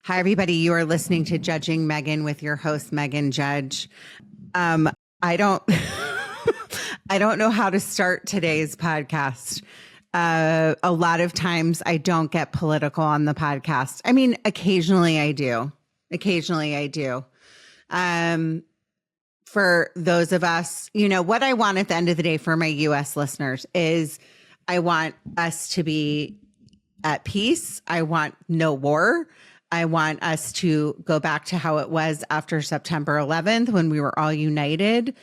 Hi, everybody. You are listening to Judging Meghan with your host, Meghan Judge. I don't, I don't know how to start today's podcast. A lot of times I don't get political on the podcast. I mean, occasionally I do. For those of us, what I want at the end of the day for my US listeners is I want us to be at peace. I want no war. I want us to go back to how it was after September 11th when we were all united.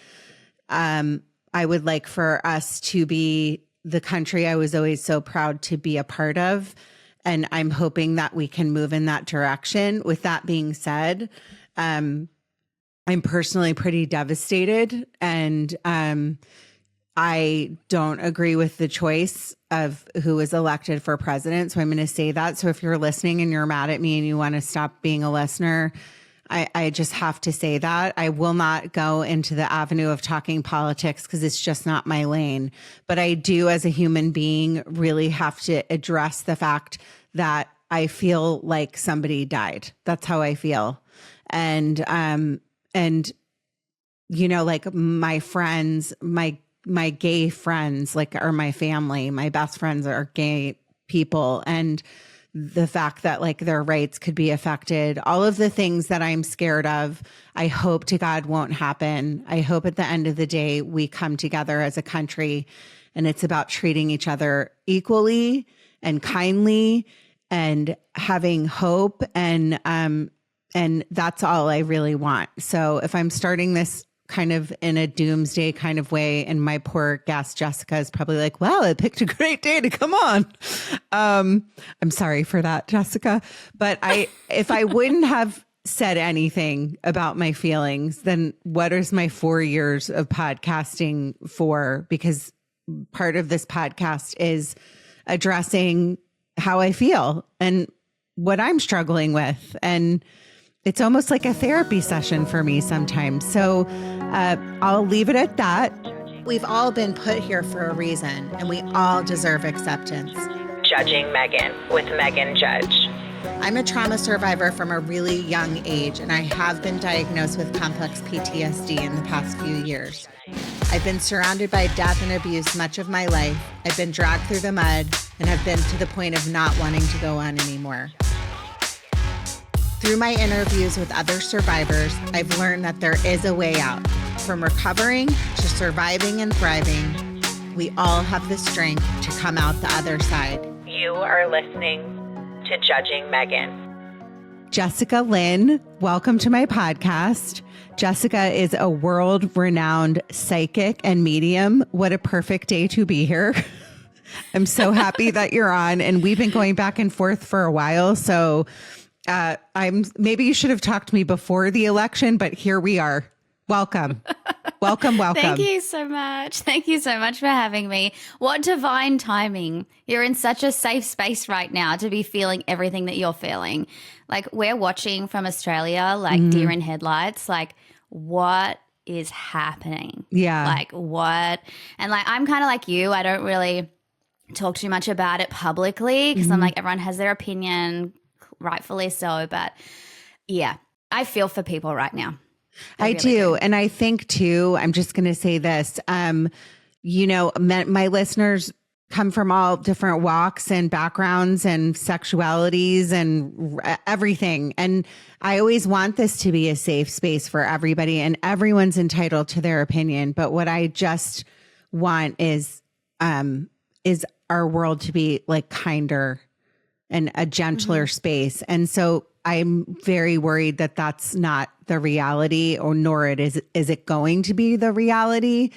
I would like for us to be the country I was always so proud to be a part of. And I'm hoping that we can move in that direction. With that being said, I'm personally pretty devastated, and I don't agree with the choice of who was elected for president. So I'm going to say that. So if you're listening and you're mad at me and you want to stop being a listener, I just have to say that. I will not go into the avenue of talking politics because it's just not my lane. But I do, as a human being, really have to address the fact that I feel like somebody died. That's how I feel. And like my friends, my gay friends, like, are my family. My best friends are gay people. And the fact that like their rights could be affected, all of the things that I'm scared of, I hope to God won't happen. I hope at the end of the day, we come together as a country and it's about treating each other equally and kindly and having hope. And that's all I really want. So if I'm starting this kind of in a doomsday kind of way, and my poor guest Jessica is probably like, wow, I picked a great day to come on. I'm sorry for that, Jessica. But if I wouldn't have said anything about my feelings, then what is my 4 years of podcasting for? Because part of this podcast is addressing how I feel and what I'm struggling with. And it's almost like a therapy session for me sometimes. So I'll leave it at that. We've all been put here for a reason, and we all deserve acceptance. Judging Meghan with Meghan Judge. I'm a trauma survivor from a really young age, and I have been diagnosed with complex PTSD in the past few years. I've been surrounded by death and abuse much of my life. I've been dragged through the mud and have been to the point of not wanting to go on anymore. Through my interviews with other survivors, I've learned that there is a way out. From recovering to surviving and thriving, we all have the strength to come out the other side. You are listening to Judging Meghan. Jessica Lynne, welcome to my podcast. Jessica is a world-renowned psychic and medium. What a perfect day to be here. I'm so happy that you're on, and we've been going back and forth for a while, so maybe you should have talked to me before the election, but here we are. Welcome. Welcome. Thank you so much. Thank you so much for having me. What divine timing. You're in such a safe space right now to be feeling everything that you're feeling. Like, we're watching from Australia, like deer in headlights, like, what is happening? Yeah. Like, what? And like, I'm kind of like you. I don't really talk too much about it publicly because I'm like, everyone has their opinion, rightfully so. But yeah, I feel for people right now. I really do. And I think too, I'm just going to say this, my listeners come from all different walks and backgrounds and sexualities and everything. And I always want this to be a safe space for everybody, and everyone's entitled to their opinion. But what I just want is our world to be like kinder and a gentler space. And so I'm very worried that that's not the reality, or nor is it going to be the reality.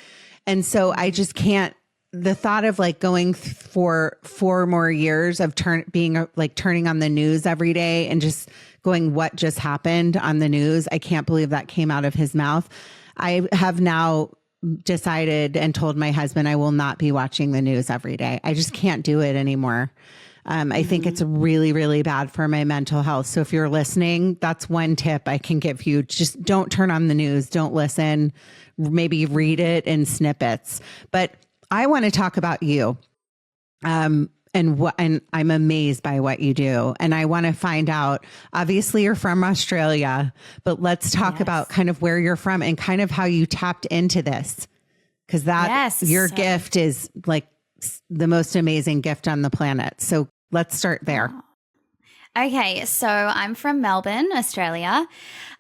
And so I just can't, the thought of like going for 4 more years of turning on the news every day and just going, what just happened on the news? I can't believe that came out of his mouth. I have now decided and told my husband I will not be watching the news every day. I just can't do it anymore. I think it's really, really bad for my mental health. So if you're listening, that's one tip I can give you. Just don't turn on the news. Don't listen. Maybe read it in snippets. But I want to talk about you. and I'm amazed by what you do. And I want to find out, obviously you're from Australia, but let's talk about kind of where you're from and kind of how you tapped into this. Cause your gift is like the most amazing gift on the planet. So let's start there. Okay, so I'm from Melbourne, Australia.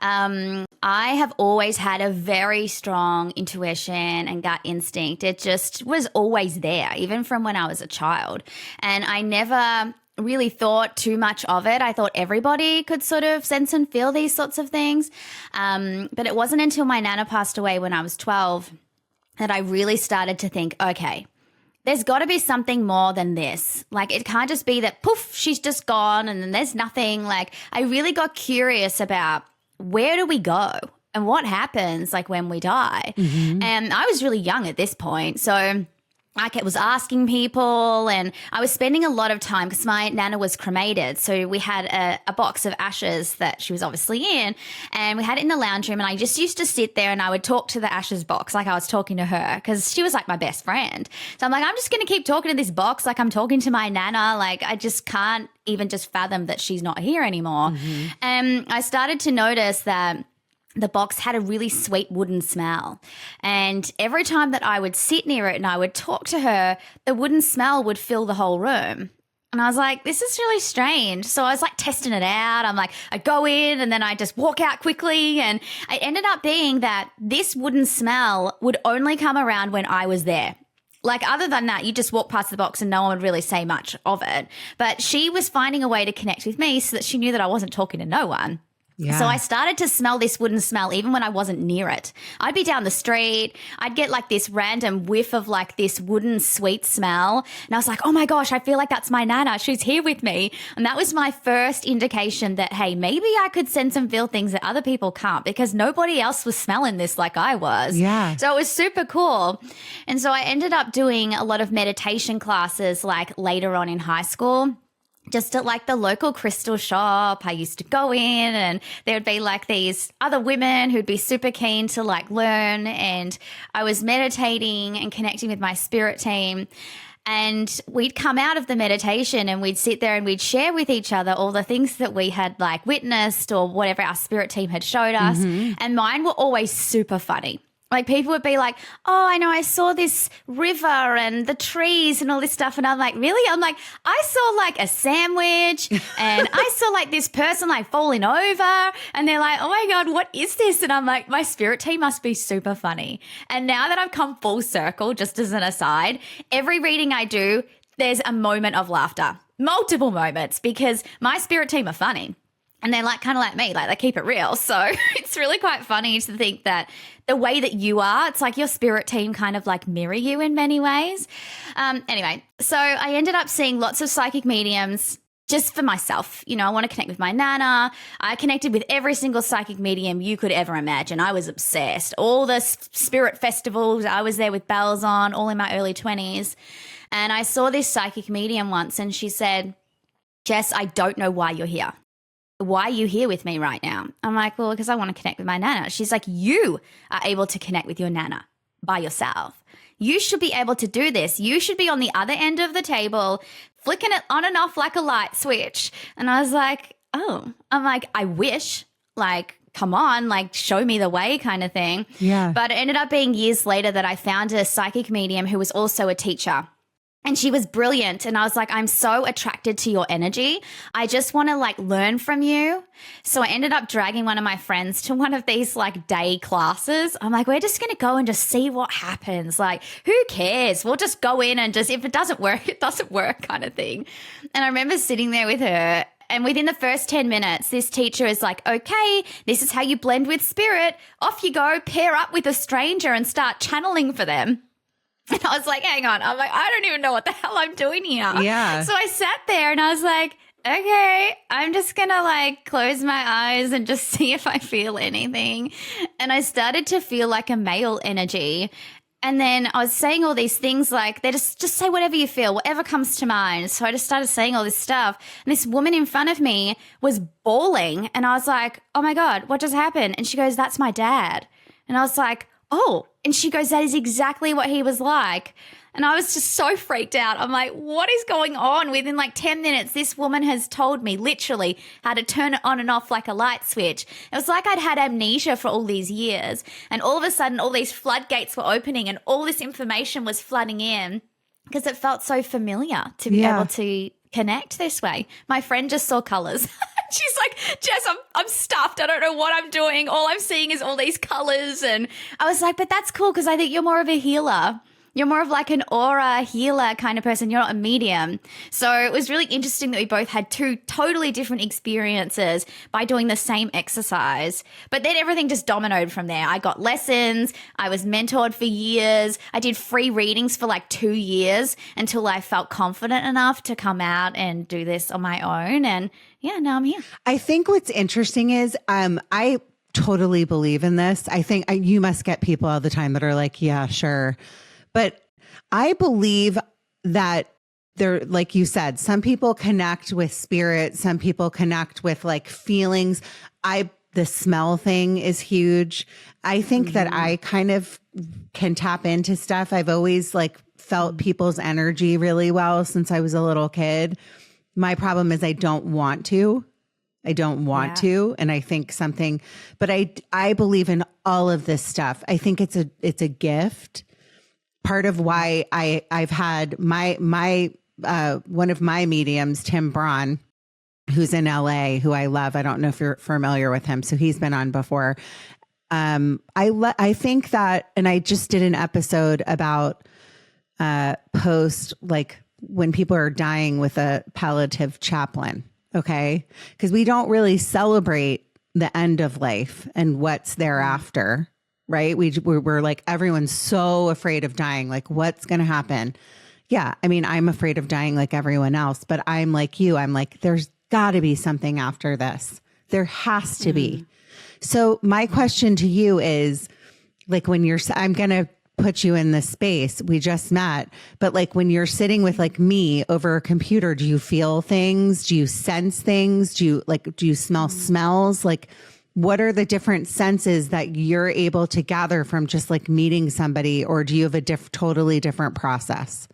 I have always had a very strong intuition and gut instinct. It just was always there, even from when I was a child. And I never really thought too much of it. I thought everybody could sort of sense and feel these sorts of things. But it wasn't until my Nana passed away when I was 12 that I really started to think, okay, there's got to be something more than this. Like, it can't just be that, poof, she's just gone and then there's nothing. Like, I really got curious about where do we go and what happens, like, when we die. Mm-hmm. And I was really young at this point. So I was asking people, and I was spending a lot of time because my Nana was cremated. So we had a box of ashes that she was obviously in, and we had it in the lounge room, and I just used to sit there and I would talk to the ashes box like I was talking to her because she was like my best friend. So I'm like, I'm just going to keep talking to this box like I'm talking to my Nana. Like, I just can't even just fathom that she's not here anymore. Mm-hmm. And I started to notice that the box had a really sweet wooden smell. And every time that I would sit near it and I would talk to her, the wooden smell would fill the whole room. And I was like, this is really strange. So I was like testing it out. I'm like, I go in and then I just walk out quickly. And it ended up being that this wooden smell would only come around when I was there. Like, other than that, you just walk past the box and no one would really say much of it. But she was finding a way to connect with me so that she knew that I wasn't talking to no one. Yeah. So I started to smell this wooden smell even when I wasn't near it. I'd be down the street. I'd get like this random whiff of like this wooden sweet smell. And I was like, oh my gosh, I feel like that's my Nana. She's here with me. And that was my first indication that, hey, maybe I could sense and feel things that other people can't because nobody else was smelling this like I was. Yeah. So it was super cool. And so I ended up doing a lot of meditation classes like later on in high school. Just at like the local crystal shop, I used to go in and there would be like these other women who'd be super keen to like learn, and I was meditating and connecting with my spirit team. And we'd come out of the meditation and we'd sit there and we'd share with each other all the things that we had like witnessed or whatever our spirit team had showed us. Mm-hmm. And mine were always super funny. Like, people would be like, oh, I know, I saw this river and the trees and all this stuff. And I'm like, really? I'm like, I saw like a sandwich and I saw like this person like falling over. And they're like, oh my God, what is this? And I'm like, my spirit team must be super funny. And now that I've come full circle, just as an aside, every reading I do, there's a moment of laughter, multiple moments, because my spirit team are funny. And they're like kind of like me, like they keep it real. So it's really quite funny to think that the way that you are, it's like your spirit team kind of like mirror you in many ways. Anyway, so I ended up seeing lots of psychic mediums just for myself. You know, I want to connect with my Nana. I connected with every single psychic medium you could ever imagine. I was obsessed. All the spirit festivals, I was there with bells on, all in my early 20s. And I saw this psychic medium once and she said, Jess, I don't know why you're here. Why are you here with me right now? I'm like, well, because I want to connect with my Nana. She's like, you are able to connect with your Nana by yourself. You should be able to do this. You should be on the other end of the table, flicking it on and off like a light switch. And I was like, oh, I'm like, I wish, like, come on, like, show me the way kind of thing. Yeah. But it ended up being years later that I found a psychic medium who was also a teacher. And she was brilliant. And I was like, I'm so attracted to your energy. I just want to like learn from you. So I ended up dragging one of my friends to one of these like day classes. I'm like, we're just going to go and just see what happens. Like, who cares? We'll just go in and just, if it doesn't work, it doesn't work kind of thing. And I remember sitting there with her. And within the first 10 minutes, this teacher is like, okay, this is how you blend with spirit. Off you go, pair up with a stranger and start channeling for them. And I was like, hang on. I'm like, I don't even know what the hell I'm doing here. Yeah. So I sat there and I was like, okay, I'm just going to like close my eyes and just see if I feel anything. And I started to feel like a male energy. And then I was saying all these things like, they just say whatever you feel, whatever comes to mind. So I just started saying all this stuff. And this woman in front of me was bawling. And I was like, oh my God, what just happened? And she goes, that's my dad. And I was like, oh, and she goes, that is exactly what he was like. And I was just so freaked out. I'm like, what is going on? Within like 10 minutes, this woman has told me literally how to turn it on and off like a light switch. It was like I'd had amnesia for all these years. And all of a sudden, all these floodgates were opening and all this information was flooding in because it felt so familiar to be able to connect this way. My friend just saw colors. She's like, Jess, I'm stuffed. I don't know what I'm doing. All I'm seeing is all these colors. And I was like, but that's cool because I think you're more of a healer. You're more of like an aura healer kind of person. You're not a medium. So it was really interesting that we both had two totally different experiences by doing the same exercise. But then everything just dominoed from there. I got lessons. I was mentored for years. I did free readings for like 2 years until I felt confident enough to come out and do this on my own. And yeah, now I'm here. I think what's interesting is I totally believe in this. I think you must get people all the time that are like, yeah, sure. But I believe that there, like you said, some people connect with spirit. Some people connect with like feelings. The smell thing is huge. I think that I kind of can tap into stuff. I've always like felt people's energy really well since I was a little kid. My problem is I don't want to. to. And I think but I believe in all of this stuff. I think it's a gift. Part of why I've had my one of my mediums, Tim Braun, who's in LA, who I love. I don't know if you're familiar with him. So he's been on before. I think that, and I just did an episode about post, like when people are dying with a palliative chaplain. Okay. Because we don't really celebrate the end of life and what's thereafter. Right. We're like, everyone's so afraid of dying. Like, what's going to happen? Yeah. I mean, I'm afraid of dying like everyone else, but I'm like you. I'm like, there's got to be something after this. There has to be. So my question to you is like, I'm going to put you in this space. We just met, but like when you're sitting with like me over a computer, do you feel things? Do you sense things? Do you smell smells? Like, what are the different senses that you're able to gather from just like meeting somebody, or do you have a totally different process?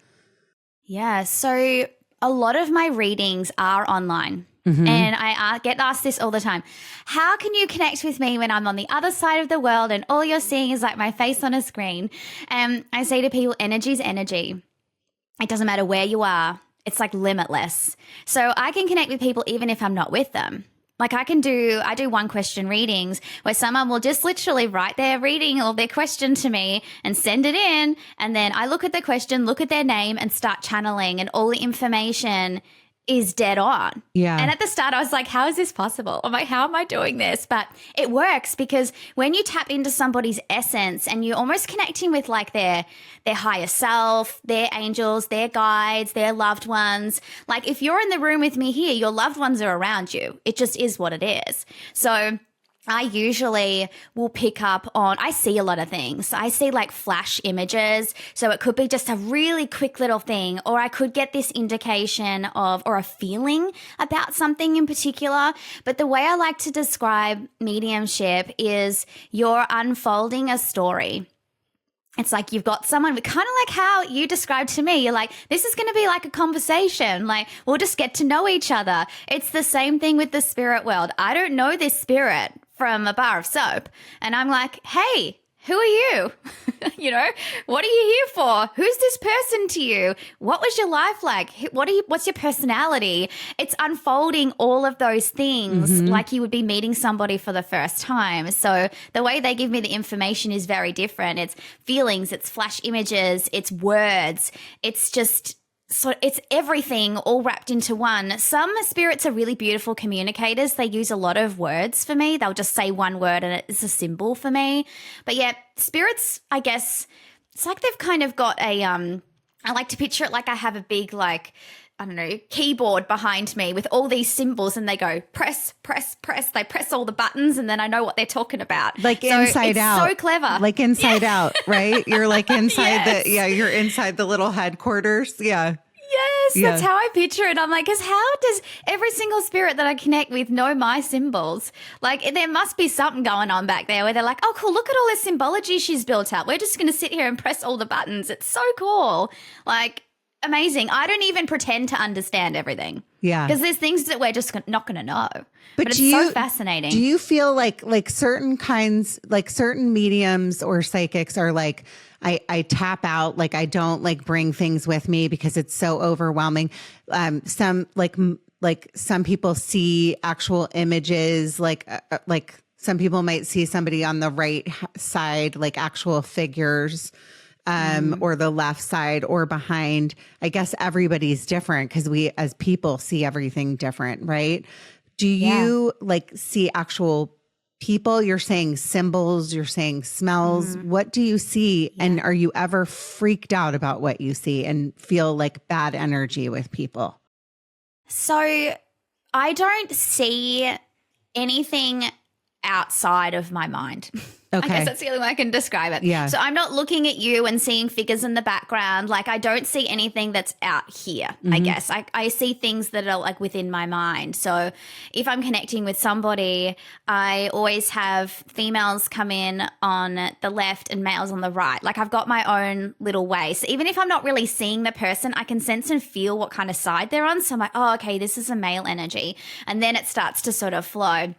Yeah. So a lot of my readings are online. And I get asked this all the time. How can you connect with me when I'm on the other side of the world and all you're seeing is like my face on a screen? And I say to people, energy is energy. It doesn't matter where you are. It's like limitless. So I can connect with people even if I'm not with them. Like I do one question readings where someone will just literally write their reading or their question to me and send it in. And then I look at the question, look at their name and start channeling, and all the information is dead on. Yeah. And at the start I was like, how is this possible? I'm like, how am I doing this? But it works because when you tap into somebody's essence and you're almost connecting with like their higher self, their angels, their guides, their loved ones. Like if you're in the room with me here, your loved ones are around you. It just is what it is. So I usually will pick up on, I see a lot of things. I see like flash images. So it could be just a really quick little thing, or I could get this indication of, or a feeling about something in particular. But the way I like to describe mediumship is you're unfolding a story. It's like you've got someone, kind of like how you described to me. You're like, this is going to be like a conversation. Like, we'll just get to know each other. It's the same thing with the spirit world. I don't know this spirit from a bar of soap. And I'm like, hey, who are you? You know, what are you here for? Who's this person to you? What was your life like? What's your personality? It's unfolding all of those things like you would be meeting somebody for the first time. So the way they give me the information is very different. It's feelings, it's flash images, it's words. It's just, so it's everything all wrapped into one. Some spirits are really beautiful communicators. They use a lot of words for me. They'll just say one word and it's a symbol for me. But yeah, spirits, I guess, it's like they've kind of got a, I like to picture it like I have a big, like, I don't know, keyboard behind me with all these symbols, and they go press, press, press. They press all the buttons and then I know what they're talking about. Like so Inside Out. So clever. Like Inside Out, right? You're like inside you're inside the little headquarters. Yeah. That's how I picture it. I'm like, because how does every single spirit that I connect with know my symbols? Like, there must be something going on back there where they're like, oh, cool, look at all this symbology she's built up. We're just going to sit here and press all the buttons. It's so cool. Like, amazing. I don't even pretend to understand everything. Yeah. Because there's things that we're just not going to know. But it's so fascinating. Do you feel like certain kinds, like certain mediums or psychics are like, I tap out, like I don't like bring things with me because it's so overwhelming. Some some people see actual images, like some people might see somebody on the right side, like actual figures, or the left side or behind. I guess everybody's different because we as people see everything different, right? Do you like see actual people? You're saying symbols, you're saying smells. What do you see? Yeah. And are you ever freaked out about what you see and feel like bad energy with people? So I don't see anything outside of my mind. Okay. I guess that's the only way I can describe it. Yeah. So I'm not looking at you and seeing figures in the background. Like I don't see anything that's out here, I guess. I see things that are like within my mind. So if I'm connecting with somebody, I always have females come in on the left and males on the right. Like I've got my own little way. So even if I'm not really seeing the person, I can sense and feel what kind of side they're on. So I'm like, oh, okay, this is a male energy. And then it starts to sort of flow.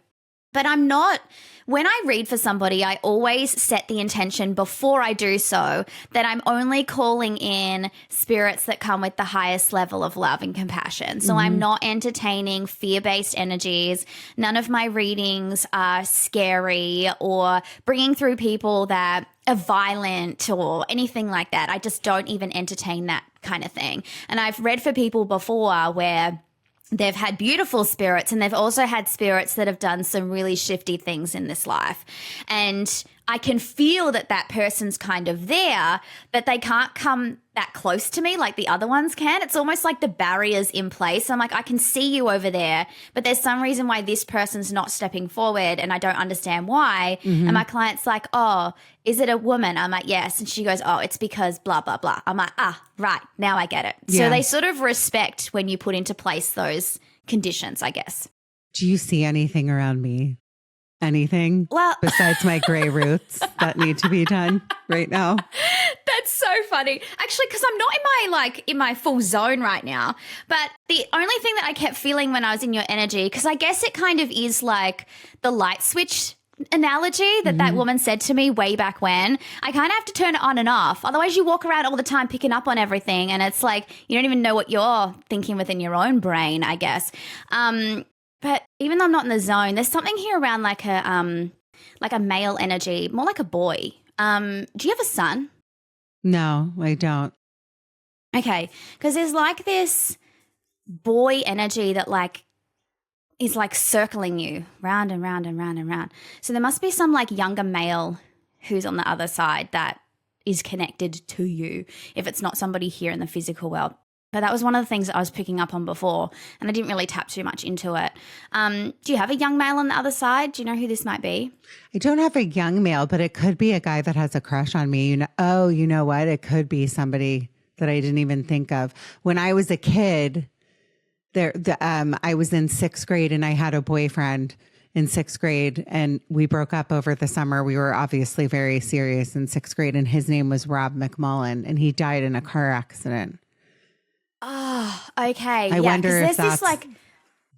But I'm not, when I read for somebody, I always set the intention before I do so that I'm only calling in spirits that come with the highest level of love and compassion. So I'm not entertaining fear-based energies. None of my readings are scary or bringing through people that are violent or anything like that. I just don't even entertain that kind of thing. And I've read for people before where they've had beautiful spirits and they've also had spirits that have done some really shifty things in this life. And I can feel that that person's kind of there, but they can't come that close to me like the other ones can. It's almost like the barrier's in place. I'm like, I can see you over there, but there's some reason why this person's not stepping forward and I don't understand why. And my client's like, oh, is it a woman? I'm like, yes. And she goes, oh, it's because blah, blah, blah. I'm like, right, now I get it. Yeah. So they sort of respect when you put into place those conditions, I guess. Do you see anything around me? Anything besides my gray roots that need to be done right now? That's so funny. Actually, because I'm not in my full zone right now. But the only thing that I kept feeling when I was in your energy, because I guess it kind of is like the light switch analogy that woman said to me way back when. I kind of have to turn it on and off. Otherwise you walk around all the time picking up on everything and it's like you don't even know what you're thinking within your own brain, I guess. But even though I'm not in the zone, there's something here around like a male energy, more like a boy. Do you have a son? No, I don't. Okay, because there's like this boy energy that like is like circling you round and round and round and round. So there must be some like younger male who's on the other side that is connected to you if it's not somebody here in the physical world. But that was one of the things that I was picking up on before, and I didn't really tap too much into it. Do you have a young male on the other side? Do you know who this might be? I don't have a young male, but it could be a guy that has a crush on me. You know what? It could be somebody that I didn't even think of. When I was a kid, I was in 6th grade and I had a boyfriend in 6th grade and we broke up over the summer. We were obviously very serious in 6th grade and his name was Rob McMullen and he died in a car accident. Oh, okay. I wonder if that's like,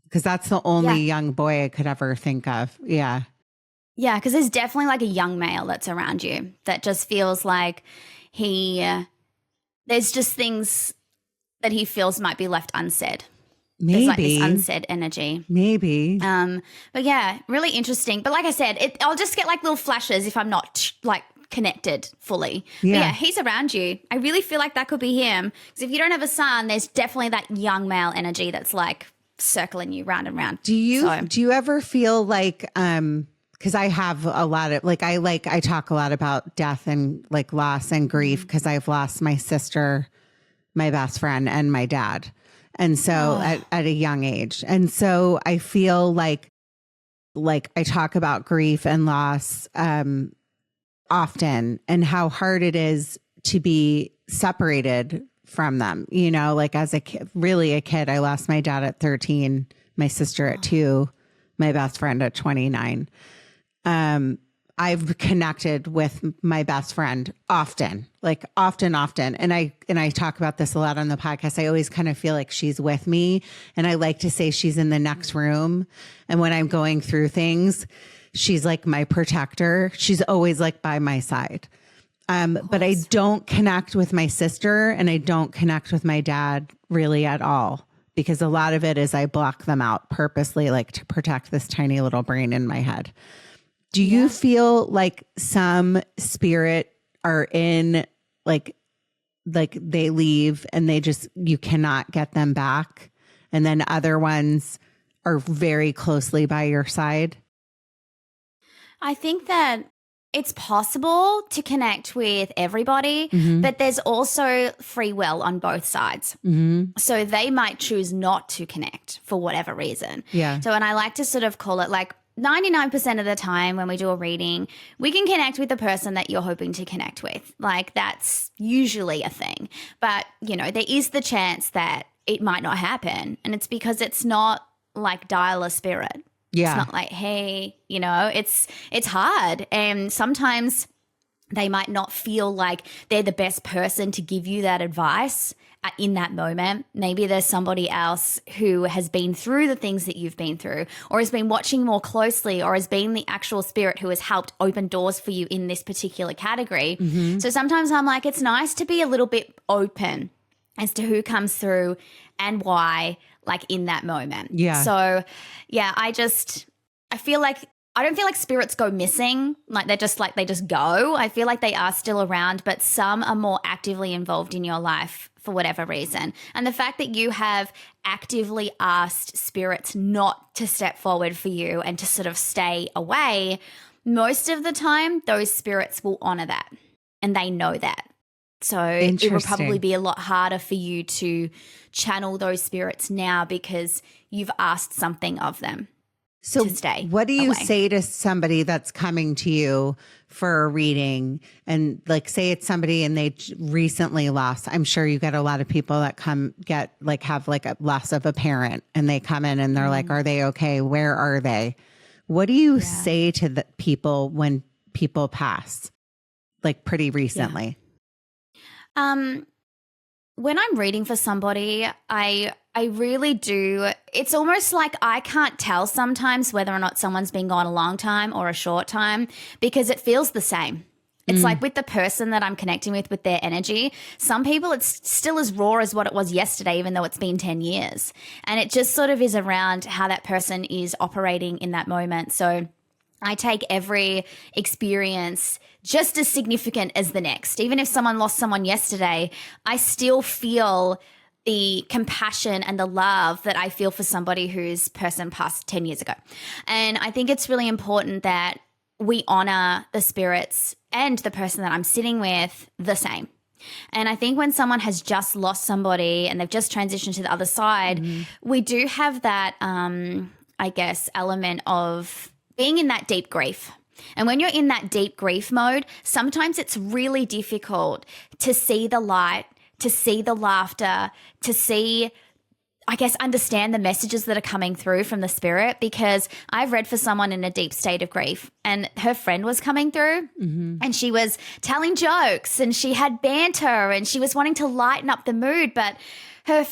because that's the only young boy I could ever think of. Yeah. Yeah, because there's definitely like a young male that's around you that just feels like there's just things that he feels might be left unsaid. Maybe. There's like this unsaid energy. Maybe. But yeah, really interesting. But like I said, I'll just get like little flashes if I'm not like connected fully. Yeah. But yeah, he's around you. I really feel like that could be him. Because if you don't have a son, there's definitely that young male energy that's like circling you round and round. Do you ever feel like because I have a lot of I talk a lot about death and like loss and grief because I've lost my sister, my best friend, and my dad. And so at a young age. And so I feel like I talk about grief and loss often and how hard it is to be separated from them, you know, like as a kid, really a kid. I lost my dad at 13, my sister at 2, my best friend at 29. I've connected with my best friend often, like often. And I talk about this a lot on the podcast. I always kind of feel like she's with me, and I like to say she's in the next room. And when I'm going through things, she's like my protector. She's always like by my side. But I don't connect with my sister, and I don't connect with my dad really at all, because a lot of it is I block them out purposely, like to protect this tiny little brain in my head. Do you feel like some spirit are in like they leave and you cannot get them back, and then other ones are very closely by your side? I think that it's possible to connect with everybody, but there's also free will on both sides. So they might choose not to connect for whatever reason. Yeah. So, and I like to sort of call it like 99% of the time when we do a reading, we can connect with the person that you're hoping to connect with. Like that's usually a thing. But, you know, there is the chance that it might not happen. And it's because it's not like dial a spirit. Yeah. It's not like, hey, you know, it's hard. And sometimes they might not feel like they're the best person to give you that advice in that moment. Maybe there's somebody else who has been through the things that you've been through, or has been watching more closely, or has been the actual spirit who has helped open doors for you in this particular category. So sometimes I'm like, it's nice to be a little bit open as to who comes through and why, like in that moment. Yeah. So yeah, I feel like I don't feel like spirits go missing. Like they just go. I feel like they are still around, but some are more actively involved in your life for whatever reason. And the fact that you have actively asked spirits not to step forward for you and to sort of stay away, most of the time those spirits will honor that, and they know that. So it will probably be a lot harder for you to channel those spirits now because you've asked something of them. So to stay what do you away. say to somebody that's coming to you for a reading, and like say it's somebody and they recently lost? I'm sure you get a lot of people that have like a loss of a parent, and they come in and they're like, are they okay? Where are they? What do you say to the people when people pass, like pretty recently? When I'm reading for somebody, I really do. It's almost like I can't tell sometimes whether or not someone's been gone a long time or a short time, because it feels the same. It's like with the person that I'm connecting with their energy, some people it's still as raw as what it was yesterday, even though it's been 10 years. And it just sort of is around how that person is operating in that moment. So I take every experience just as significant as the next. Even if someone lost someone yesterday, I still feel the compassion and the love that I feel for somebody whose person passed 10 years ago. And I think it's really important that we honor the spirits and the person that I'm sitting with the same. And I think when someone has just lost somebody and they've just transitioned to the other side, we do have that, I guess, element of being in that deep grief. And when you're in that deep grief mode, sometimes it's really difficult to see the light, to see the laughter, to see, I guess, understand the messages that are coming through from the spirit. Because I've read for someone in a deep state of grief, and her friend was coming through and she was telling jokes and she had banter and she was wanting to lighten up the mood. But her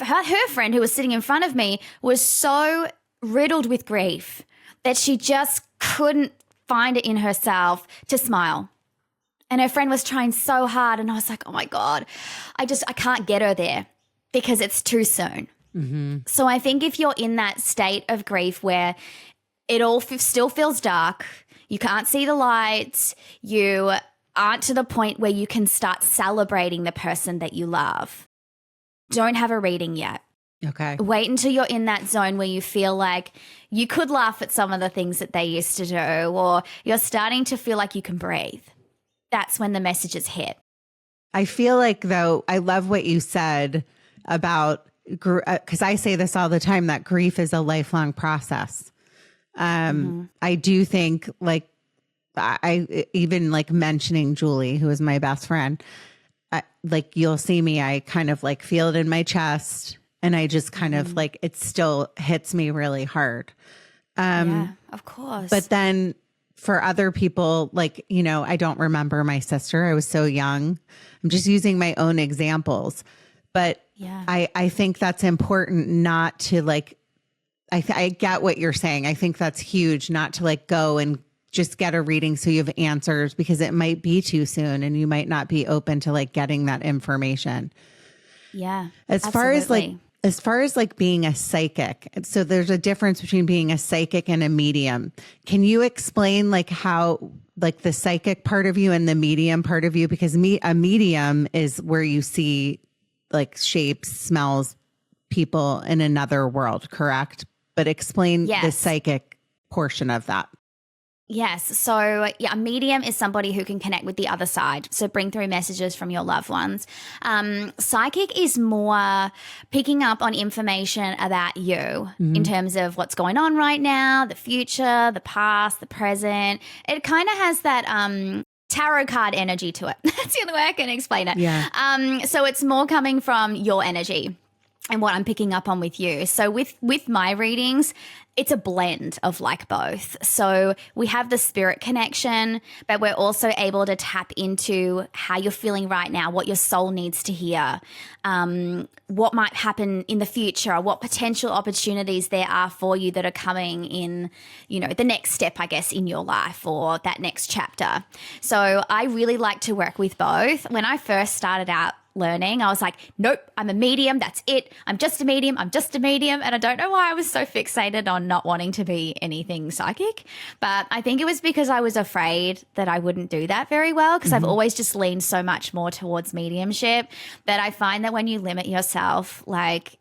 friend who was sitting in front of me was so riddled with grief that she just couldn't find it in herself to smile. And her friend was trying so hard, and I was like, oh my God, I can't get her there because it's too soon. So I think if you're in that state of grief where it all still feels dark, you can't see the lights, you aren't to the point where you can start celebrating the person that you love, don't have a reading yet. Okay. Wait until you're in that zone where you feel like you could laugh at some of the things that they used to do, or you're starting to feel like you can breathe. That's when the messages hit. I feel like, though, I love what you said about, because I say this all the time, that grief is a lifelong process. I do think, like, I even like mentioning Julie, who is my best friend, like you'll see me, I kind of like feel it in my chest, and I just kind of like, it still hits me really hard. Yeah, of course. But then for other people, like, you know, I don't remember my sister. I was so young. I'm just using my own examples. But yeah, I think that's important not to like, I get what you're saying. I think that's huge, not to like go and just get a reading so you have answers, because it might be too soon and you might not be open to like getting that information. yeah. As far as like being a psychic, so there's a difference between being a psychic and a medium. Can you explain like how like the psychic part of you and the medium part of you? Because a medium is where you see like shapes, smells, people in another world, correct? But explain the psychic portion of that. Yes. So, yeah, a medium is somebody who can connect with the other side. So, bring through messages from your loved ones. Psychic is more picking up on information about you in terms of what's going on right now, the future, the past, the present. It kind of has that tarot card energy to it. That's the only way I can explain it. Yeah. So, it's more coming from your energy and what I'm picking up on with you. So with my readings, it's a blend of like both. So we have the spirit connection, but we're also able to tap into how you're feeling right now, what your soul needs to hear, what might happen in the future, what potential opportunities there are for you that are coming in, you know, the next step, I guess, in your life or that next chapter. So I really like to work with both. When I first started out learning, I was like, nope, I'm a medium. That's it. I'm just a medium. I'm just a medium. And I don't know why I was so fixated on not wanting to be anything psychic. But I think it was because I was afraid that I wouldn't do that very well, because I've always just leaned so much more towards mediumship that I find that when you limit yourself, like,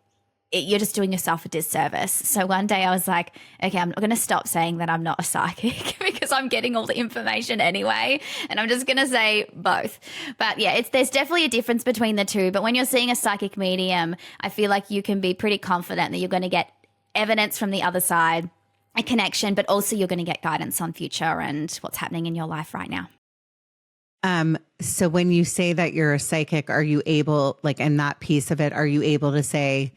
you're just doing yourself a disservice. So one day I was like, okay, I'm going to stop saying that I'm not a psychic because I'm getting all the information anyway. And I'm just going to say both. But yeah, there's definitely a difference between the two. But when you're seeing a psychic medium, I feel like you can be pretty confident that you're going to get evidence from the other side, a connection, but also you're going to get guidance on future and what's happening in your life right now. So when you say that you're a psychic, are you able, like in that piece of it, are you able to say,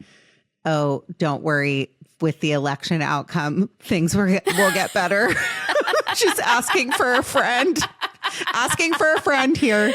oh, don't worry, with the election outcome, things will get better? Just asking for a friend. Asking for a friend here.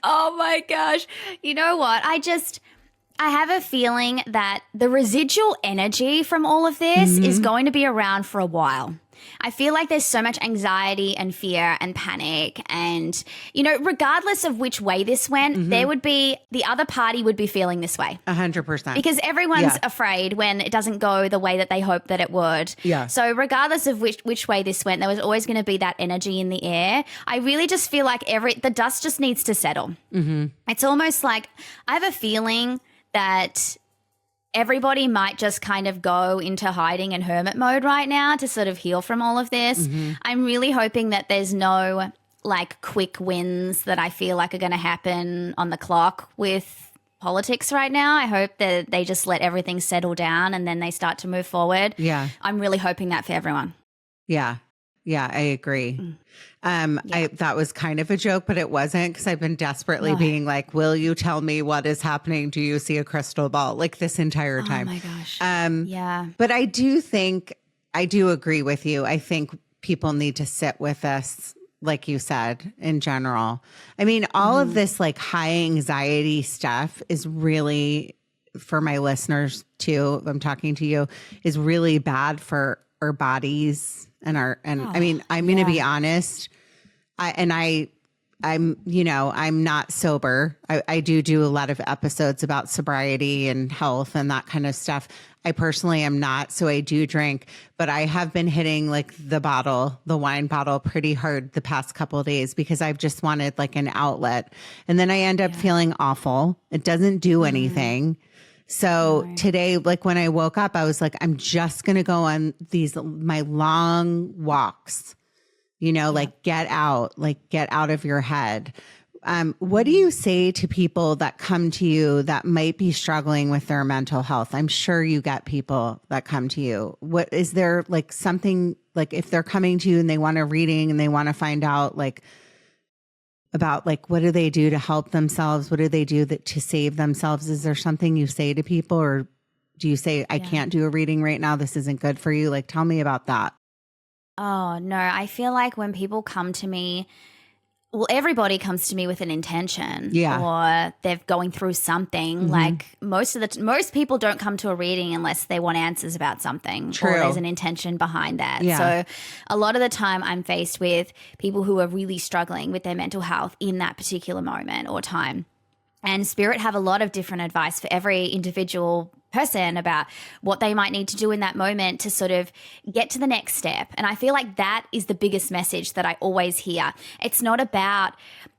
Oh my gosh. You know what? I have a feeling that the residual energy from all of this is going to be around for a while. I feel like there's so much anxiety and fear and panic, and, you know, regardless of which way this went, there would be, the other party would be feeling this way. 100%. Because everyone's afraid when it doesn't go the way that they hope that it would. Yeah. So regardless of which way this went, there was always going to be that energy in the air. I really just feel like the dust just needs to settle. It's almost like I have a feeling that everybody might just kind of go into hiding and hermit mode right now to sort of heal from all of this. I'm really hoping that there's no like quick wins that I feel like are going to happen on the clock with politics right now. I hope that they just let everything settle down and then they start to move forward. Yeah. I'm really hoping that for everyone. Yeah. Yeah, I agree. That was kind of a joke, but it wasn't, because I've been desperately being like, will you tell me what is happening? Do you see a crystal ball? Like this entire time. Oh my gosh. Yeah. But I do agree with you. I think people need to sit with us, like you said, in general. I mean, all of this like high anxiety stuff is really, for my listeners too, I'm talking to you, is really bad for our bodies. I mean, I'm going to be honest. I'm not sober. I do a lot of episodes about sobriety and health and that kind of stuff. I personally am not, so I do drink, but I have been hitting like the wine bottle pretty hard the past couple of days, because I've just wanted like an outlet. And then I end up feeling awful. It doesn't do anything. So today, like when I woke up, I was like, I'm just going to go on my long walks, like get out of your head. What do you say to people that come to you that might be struggling with their mental health? I'm sure you get people that come to you. What is there like something, like if they're coming to you and they want a reading and they want to find out like about like, what do they do to help themselves? What do they do to save themselves? Is there something you say to people, or do you say, I can't do a reading right now, this isn't good for you? Like, tell me about that. Oh, no. I feel like when people come to me, well, everybody comes to me with an intention, or they're going through something. Like most people don't come to a reading unless they want answers about something, or there's an intention behind that. So a lot of the time I'm faced with people who are really struggling with their mental health in that particular moment or time. And Spirit have a lot of different advice for every individual person about what they might need to do in that moment to sort of get to the next step. And I feel like that is the biggest message that I always hear. It's not about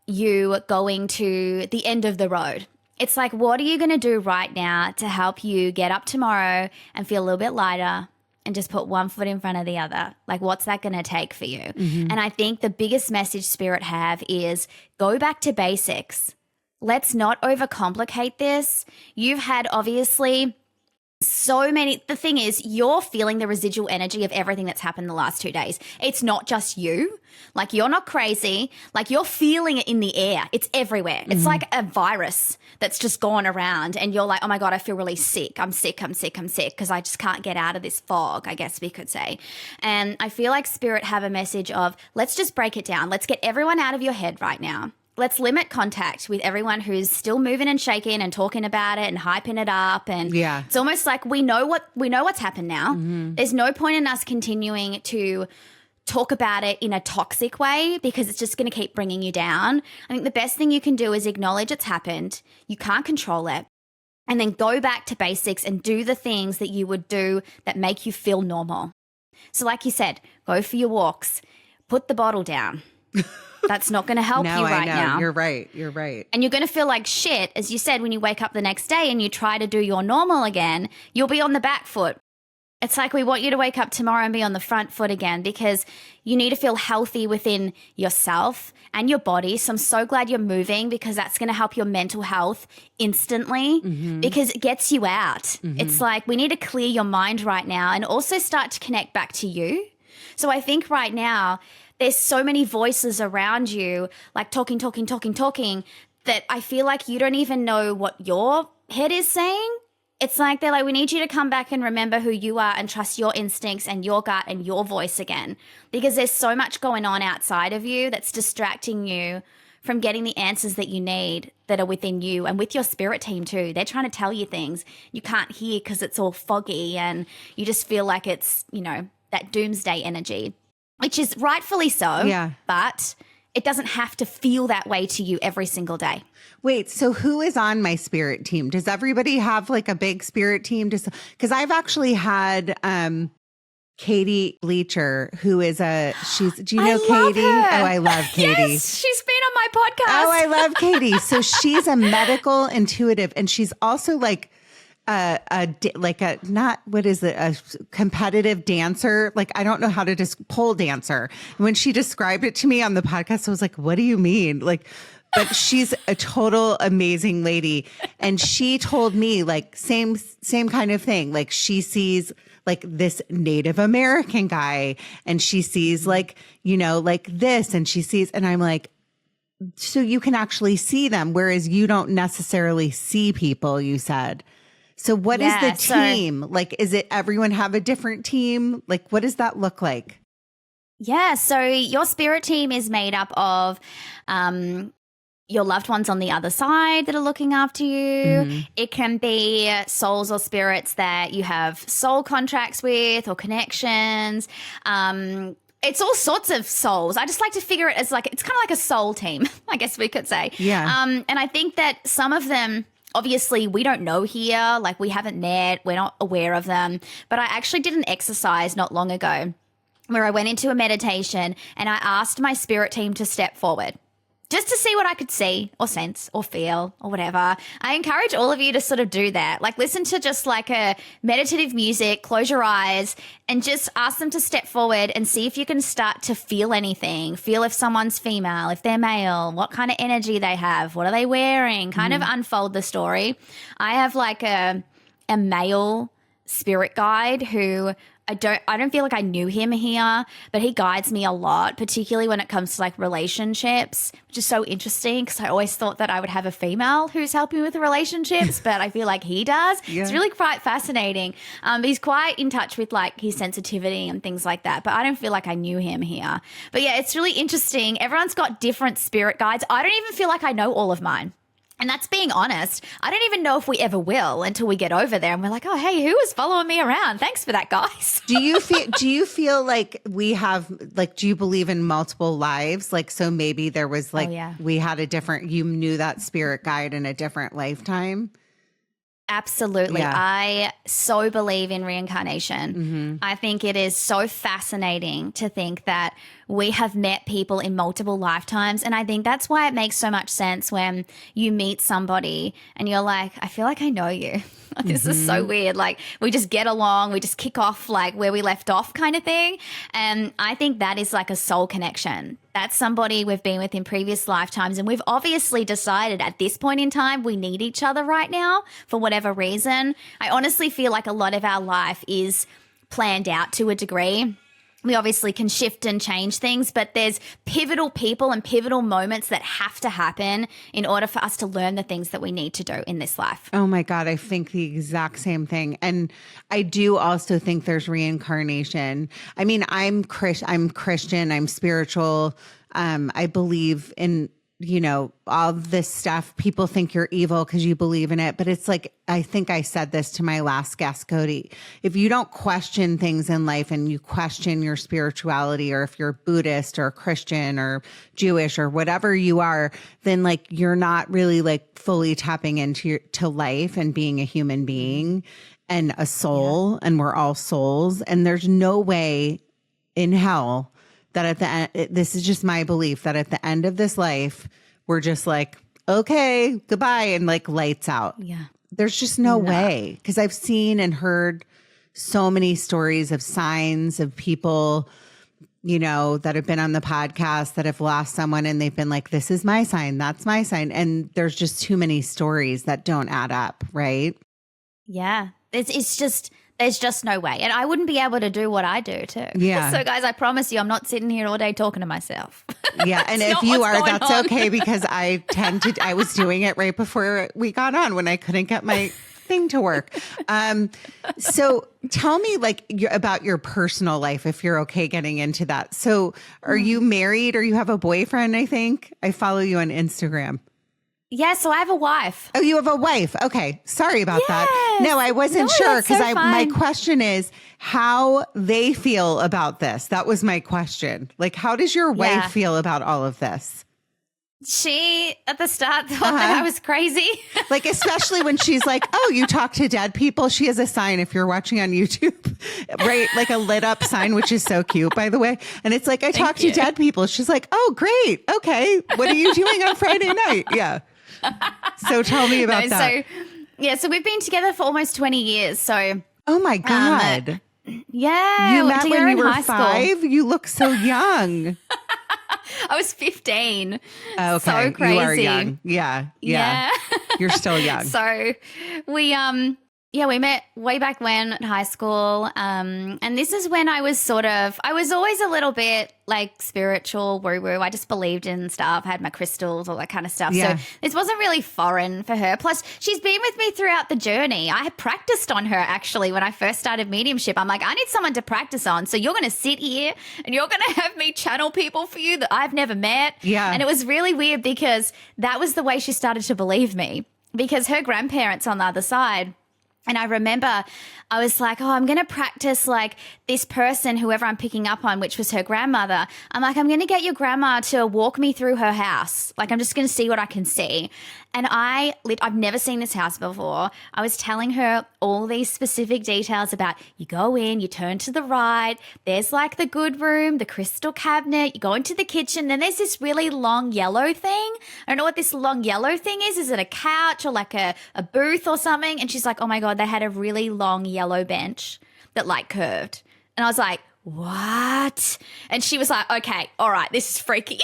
you going to the end of the road. It's like, what are you going to do right now to help you get up tomorrow and feel a little bit lighter and just put one foot in front of the other? Like, what's that going to take for you? And I think the biggest message Spirit have is go back to basics. Let's not overcomplicate this. You've had obviously so many. The thing is, you're feeling the residual energy of everything that's happened the last 2 days. It's not just you. Like, you're not crazy. Like, you're feeling it in the air. It's everywhere. It's like a virus that's just gone around, and you're like, oh my God, I feel really sick. I'm sick because I just can't get out of this fog, I guess we could say. And I feel like Spirit have a message of, let's just break it down. Let's get everyone out of your head right now. Let's limit contact with everyone who's still moving and shaking and talking about it and hyping it up. And it's almost like we know what's happened now. There's no point in us continuing to talk about it in a toxic way, because it's just going to keep bringing you down. I think the best thing you can do is acknowledge it's happened. You can't control it. And then go back to basics and do the things that you would do that make you feel normal. So like you said, go for your walks, put the bottle down. That's not going to help you right now. You're right. And you're going to feel like shit, as you said, when you wake up the next day and you try to do your normal again, you'll be on the back foot. It's like we want you to wake up tomorrow and be on the front foot again, because you need to feel healthy within yourself and your body. So I'm so glad you're moving, because that's going to help your mental health instantly, because it gets you out. It's like we need to clear your mind right now and also start to connect back to you. So I think right now, there's so many voices around you, like talking, that I feel like you don't even know what your head is saying. It's like they're like, we need you to come back and remember who you are and trust your instincts and your gut and your voice again, because there's so much going on outside of you that's distracting you from getting the answers that you need that are within you, and with your spirit team too. They're trying to tell you things you can't hear because it's all foggy, and you just feel like it's, that doomsday energy. Which is rightfully so, but it doesn't have to feel that way to you every single day. Wait, so who is on my spirit team? Does everybody have like a big spirit team? Because I've actually had Katie Bleacher, who is do you know Katie? Her. Oh, I love Katie. Yes, she's been on my podcast. Oh, I love Katie. So she's a medical intuitive, and she's also like a competitive dancer. Like, I don't know how to pole dancer. When she described it to me on the podcast, I was like, what do you mean? Like, but she's a total amazing lady. And she told me like same kind of thing. Like, she sees like this Native American guy, and she sees like, like this, and she sees, and I'm like, so you can actually see them, whereas you don't necessarily see people, you said. So what is the team? Like, is it everyone have a different team? Like, what does that look like? Yeah. So your spirit team is made up of your loved ones on the other side that are looking after you. It can be souls or spirits that you have soul contracts with or connections. It's all sorts of souls. I just like to figure it as like, it's kind of like a soul team, I guess we could say. Yeah. And I think that some of them, obviously, we don't know here, like we haven't met, we're not aware of them. But I actually did an exercise not long ago where I went into a meditation and I asked my spirit team to step forward just to see what I could see or sense or feel or whatever. I encourage all of you to sort of do that. Like, listen to just like a meditative music, close your eyes, and just ask them to step forward and see if you can start to feel anything. Feel if someone's female, if they're male, what kind of energy they have, what are they wearing, kind of unfold the story. I have like a male spirit guide who I don't feel like I knew him here, but he guides me a lot, particularly when it comes to like relationships, which is so interesting because I always thought that I would have a female who's helping with the relationships, but I feel like he does. Yeah. It's really quite fascinating. He's quite in touch with like his sensitivity and things like that, but I don't feel like I knew him here. But yeah, it's really interesting. Everyone's got different spirit guides. I don't even feel like I know all of mine. And that's being honest. I don't even know if we ever will until we get over there and we're like, oh, hey, who was following me around? Thanks for that, guys. Do you feel like we have, like, do you believe in multiple lives? Like, so maybe there was like, we had a different, you knew that spirit guide in a different lifetime? Absolutely. Yeah. I so believe in reincarnation. Mm-hmm. I think it is so fascinating to think that we have met people in multiple lifetimes. And I think that's why it makes so much sense when you meet somebody and you're like, I feel like I know you. This is so weird. Like we just get along, we just kick off like where we left off kind of thing. And I think that is like a soul connection. That's somebody we've been with in previous lifetimes. And we've obviously decided at this point in time, we need each other right now for whatever reason. I honestly feel like a lot of our life is planned out to a degree. We obviously can shift and change things, but there's pivotal people and pivotal moments that have to happen in order for us to learn the things that we need to do in this life. Oh my God, I think the exact same thing. And I do also think there's reincarnation. I mean, I'm Christian, I'm spiritual. I believe in, you know, all this stuff. People think you're evil because you believe in it. But it's like, I think I said this to my last guest, Cody. If you don't question things in life and you question your spirituality, or if you're Buddhist or Christian or Jewish or whatever you are, then like you're not really like fully tapping into to life and being a human being and a soul. Yeah. And we're all souls. And there's no way in hell that at the end, this is just my belief, that at the end of this life, we're just like, okay, goodbye, and like lights out. Yeah. There's just no way. Because I've seen and heard so many stories of signs of people, you know, that have been on the podcast that have lost someone and they've been like, this is my sign, that's my sign. And there's just too many stories that don't add up, right? Yeah. It's just... There's just no way. And I wouldn't be able to do what I do too. Yeah. So guys, I promise you, I'm not sitting here all day talking to myself. Yeah. And if you are, that's okay, because I was doing it right before we got on when I couldn't get my thing to work. So tell me like about your personal life, if you're okay getting into that. So are you married or you have a boyfriend? I think I follow you on Instagram. Yeah, so I have a wife. Oh, you have a wife. Okay. Sorry about that. No, I wasn't sure because my question is how they feel about this. That was my question. Like, how does your wife feel about all of this? She, at the start, thought that I was crazy. Like, especially when she's like, oh, you talk to dead people. She has a sign if you're watching on YouTube, right? Like a lit up sign, which is so cute, by the way. And it's like, I talk to dead people. She's like, oh, great. Okay. What are you doing on Friday night? Yeah. So tell me about that. So we've been together for almost 20 years. So, oh my God. Yeah. You met when you were 5? You look so young. I was 15. Okay. So crazy. You are young. Yeah. You're still young. So we met way back when at high school. And this is when I was always a little bit like spiritual woo-woo. I just believed in stuff, had my crystals, all that kind of stuff. Yeah. So this wasn't really foreign for her. Plus, she's been with me throughout the journey. I had practiced on her actually when I first started mediumship. I'm like, I need someone to practice on. So you're going to sit here and you're going to have me channel people for you that I've never met. Yeah. And it was really weird because that was the way she started to believe me, because her grandparents on the other side. And I remember I was like, oh, I'm going to practice like this person, whoever I'm picking up on, which was her grandmother. I'm like, I'm going to get your grandma to walk me through her house. Like, I'm just going to see what I can see. And I've never seen this house before. I was telling her all these specific details about, you go in, you turn to the right, there's like the good room, the crystal cabinet, you go into the kitchen, then there's this really long yellow thing. I don't know what this long yellow thing is. Is it a couch or like a booth or something? And she's like, oh my God, they had a really long yellow bench that like curved. And I was like, what? And she was like, okay, all right, this is freaky.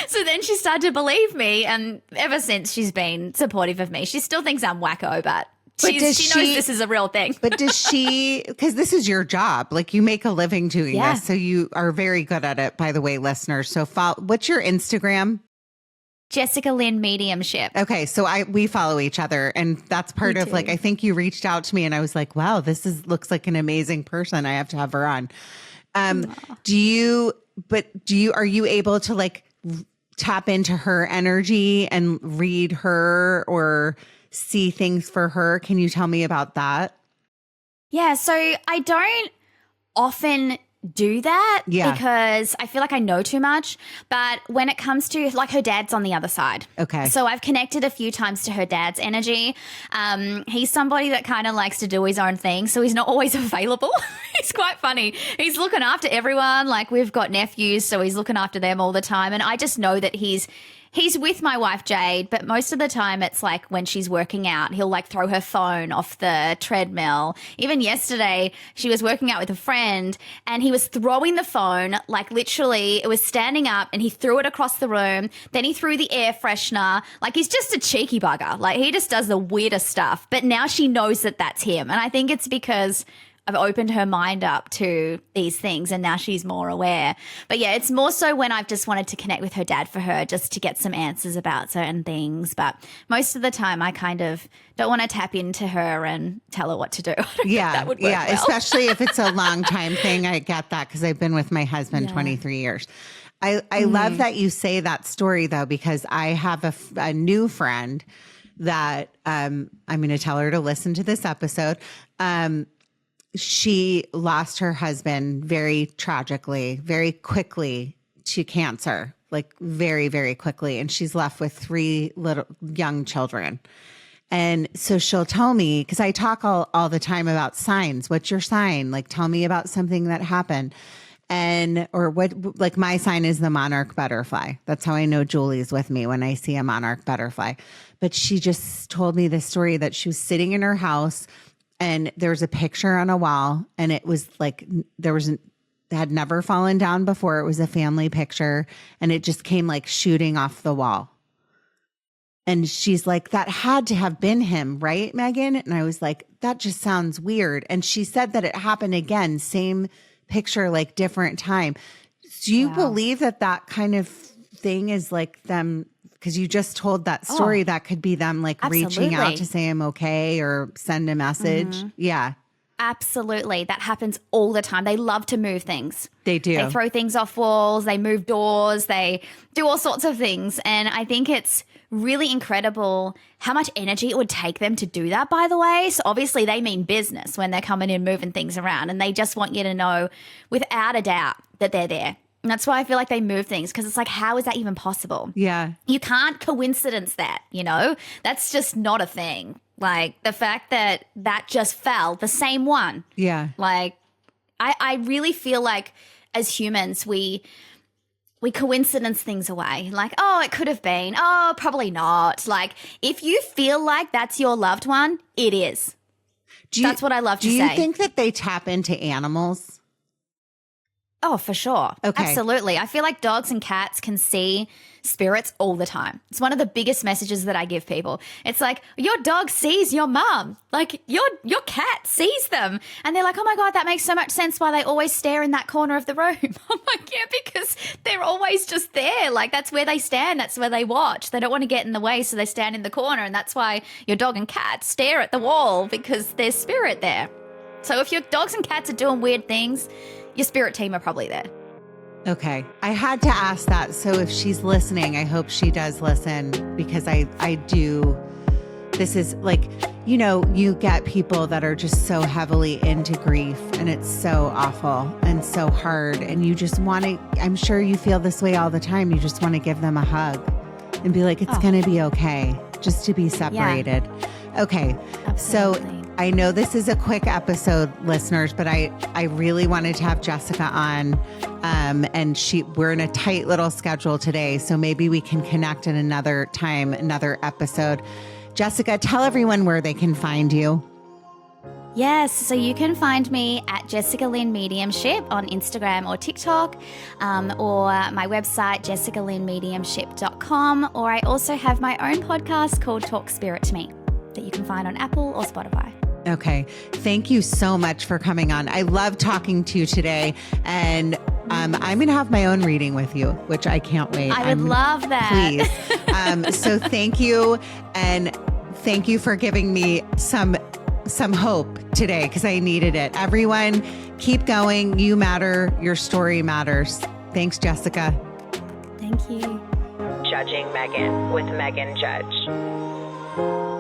So then she started to believe me, and ever since she's been supportive of me. She still thinks I'm wacko, but She knows this is a real thing. But does she, because this is your job, like you make a living doing this. So you are very good at it, by the way, listeners. So what's your Instagram? Jessica Lynne Mediumship. Okay. So we follow each other, and that's part of like, I think you reached out to me and I was like, wow, looks like an amazing person. I have to have her on. Are you able to like tap into her energy and read her or see things for her? Can you tell me about that? Yeah, so I don't often do that because I feel like I know too much. But when it comes to like her dad's on the other side. Okay. So I've connected a few times to her dad's energy. He's somebody that kind of likes to do his own thing. So he's not always available. He's quite funny. He's looking after everyone. Like we've got nephews, so he's looking after them all the time. And I just know that he's with my wife, Jade, but most of the time it's like when she's working out, he'll like throw her phone off the treadmill. Even yesterday, she was working out with a friend and he was throwing the phone, like literally it was standing up and he threw it across the room. Then he threw the air freshener. Like he's just a cheeky bugger. Like he just does the weirdest stuff. But now she knows that that's him. And I think it's because I've opened her mind up to these things and now she's more aware. But yeah, it's more so when I've just wanted to connect with her dad for her just to get some answers about certain things. But most of the time I kind of don't want to tap into her and tell her what to do. I don't think that would work well. Especially if it's a long time thing. I get that because I've been with my husband 23 years. I love that you say that story though, because I have a new friend that I'm going to tell her to listen to this episode. She lost her husband very tragically, very quickly to cancer, like very, very quickly. And she's left with 3 little young children. And so she'll tell me, because I talk all the time about signs. What's your sign? Like, tell me about something that happened. Or what, like my sign is the monarch butterfly. That's how I know Julie's with me when I see a monarch butterfly. But she just told me this story that she was sitting in her house and there was a picture on a wall and it was like, had never fallen down before. It was a family picture and it just came like shooting off the wall. And she's like, that had to have been him, right, Meghan? And I was like, that just sounds weird. And she said that it happened again, same picture, like different time. Do you believe that kind of thing is like them? Because you just told that story, that could be them like reaching out to say I'm okay or send a message. Yeah. Absolutely. That happens all the time. They love to move things. They do. They throw things off walls. They move doors. They do all sorts of things. And I think it's really incredible how much energy it would take them to do that, by the way. So obviously they mean business when they're coming in, moving things around. And they just want you to know without a doubt that they're there. And that's why I feel like they move things, because it's like, how is that even possible? Yeah. You can't coincidence that, you know? That's just not a thing. Like the fact that just fell, the same one. Yeah. Like I really feel like as humans, we coincidence things away. Like, oh, it could have been. Oh, probably not. Like if you feel like that's your loved one, it is. That's what I love to say. Do you think that they tap into animals? Oh, for sure. Okay. Absolutely. I feel like dogs and cats can see spirits all the time. It's one of the biggest messages that I give people. It's like, your dog sees your mom. Like your cat sees them. And they're like, oh my God, that makes so much sense why they always stare in that corner of the room. I'm like, yeah, because they're always just there. Like that's where they stand. That's where they watch. They don't want to get in the way, so they stand in the corner. And that's why your dog and cat stare at the wall, because there's spirit there. So if your dogs and cats are doing weird things, your spirit team are probably there. Okay. I had to ask that. So if she's listening, I hope she does listen, because I do. This is like, you know, you get people that are just so heavily into grief and it's so awful and so hard. And you just want to, I'm sure you feel this way all the time. You just want to give them a hug and be like, it's going to be okay just to be separated. Yeah. Okay. Absolutely. So I know this is a quick episode, listeners, but I really wanted to have Jessica on, and we're in a tight little schedule today, so maybe we can connect in another time, another episode. Jessica, tell everyone where they can find you. Yes, so you can find me at Jessica Lynne Mediumship on Instagram or TikTok, or my website, jessicalynnemediumship.com, or I also have my own podcast called Talk Spirit to Me. that you can find on Apple or Spotify. Okay. Thank you so much for coming on. I love talking to you today. And I'm going to have my own reading with you, which I can't wait. I would love that. Please. So thank you. And thank you for giving me some hope today, because I needed it. Everyone, keep going. You matter. Your story matters. Thanks, Jessica. Thank you. Judging Meghan with Meghan Judge.